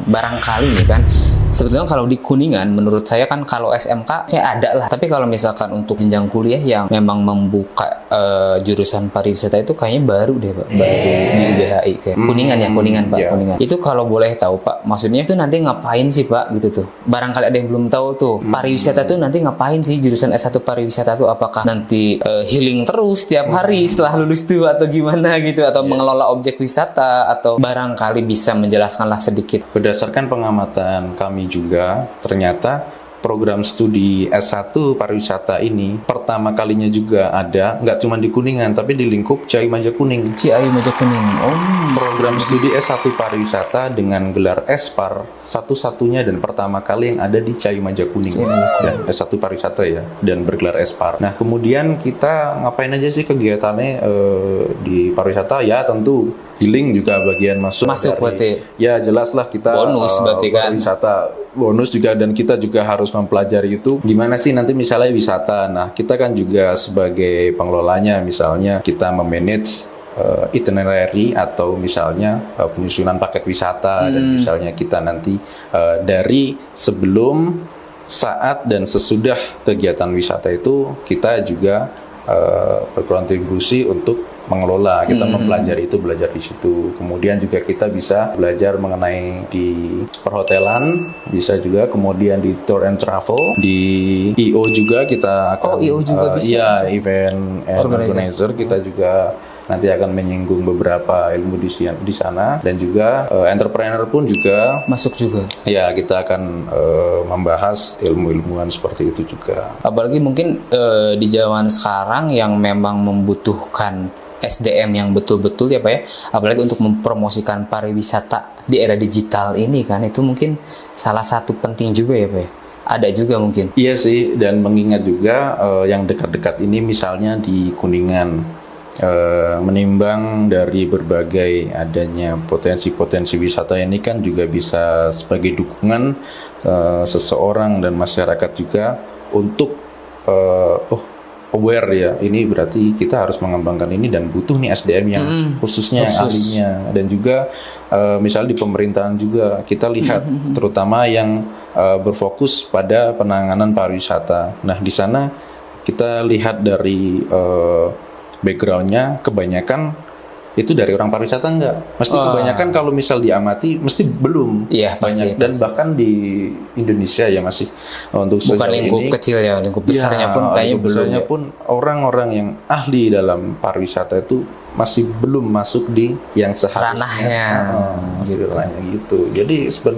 barangkali nih kan. Sebetulnya kalau di Kuningan, menurut saya kan kalau SMK kayak ada lah. Tapi kalau misalkan untuk jenjang kuliah yang memang membuka jurusan pariwisata itu kayaknya baru deh Pak. Baru di UBHI kayak. Kuningan ya, Kuningan Pak. Yeah. Kuningan. Itu kalau boleh tahu Pak, maksudnya itu nanti ngapain sih Pak gitu tuh. Barangkali ada yang belum tahu tuh. Pariwisata tuh nanti ngapain sih jurusan S1 pariwisata tuh? Apakah nanti healing terus setiap hari setelah lulus tuh atau gimana gitu, atau mengelola objek wisata, atau barangkali bisa menjelaskanlah sedikit. Berdasarkan pengamatan kami juga, ternyata program studi S1 pariwisata ini pertama kalinya juga ada, nggak cuma di Kuningan, tapi di lingkup Ciawi Majakuning. Ciawi Majakuning. Oh. Program studi S1 pariwisata dengan gelar S-Par satu-satunya dan pertama kali yang ada di Ciawi Majakuning. Dan S1 pariwisata ya, dan bergelar S-Par. Nah, kemudian kita ngapain aja sih kegiatannya di pariwisata? Ya, tentu healing juga bagian masuk dari, berarti. Ya, jelaslah kita bonus berarti kan. Pariwisata bonus juga, dan kita juga harus mempelajari itu gimana sih nanti misalnya wisata. Nah, kita kan juga sebagai pengelolanya, misalnya kita memanage itinerary atau misalnya penyusunan paket wisata, dan misalnya kita nanti dari sebelum, saat, dan sesudah kegiatan wisata itu kita juga berkontribusi untuk mengelola. Kita mempelajari itu, belajar di situ. Kemudian juga kita bisa belajar mengenai di perhotelan, bisa juga. Kemudian di tour and travel, di IO juga kita akan. IO juga bisa. Iya, event and organizer kita juga nanti akan menyinggung beberapa ilmu di sana, dan juga entrepreneur pun juga masuk juga. Ya, kita akan membahas ilmu-ilmuan seperti itu juga. Apalagi mungkin di zaman sekarang yang memang membutuhkan SDM yang betul-betul ya Pak ya, apalagi untuk mempromosikan pariwisata di era digital ini kan, itu mungkin salah satu penting juga ya Pak ya. Ada juga mungkin. Iya sih, dan mengingat juga yang dekat-dekat ini misalnya di Kuningan, menimbang dari berbagai adanya potensi-potensi wisata ini kan juga bisa sebagai dukungan seseorang dan masyarakat juga untuk aware ya, ini berarti kita harus mengembangkan ini dan butuh nih SDM yang khususnya ahlinya. Dan juga misalnya di pemerintahan juga kita lihat terutama yang berfokus pada penanganan pariwisata. Nah, di sana kita lihat dari backgroundnya kebanyakan itu dari orang pariwisata enggak? Mesti kebanyakan kalau misal diamati mesti belum. Iya, banyak. Dan bahkan di Indonesia ya masih untuk bukan lingkup ini, kecil ya, lingkup besarnya pun kayaknya belum. Besarnya pun orang-orang yang ahli dalam pariwisata itu masih belum masuk di yang seharusnya. Ranahnya. Gitu. Jadi sebenarnya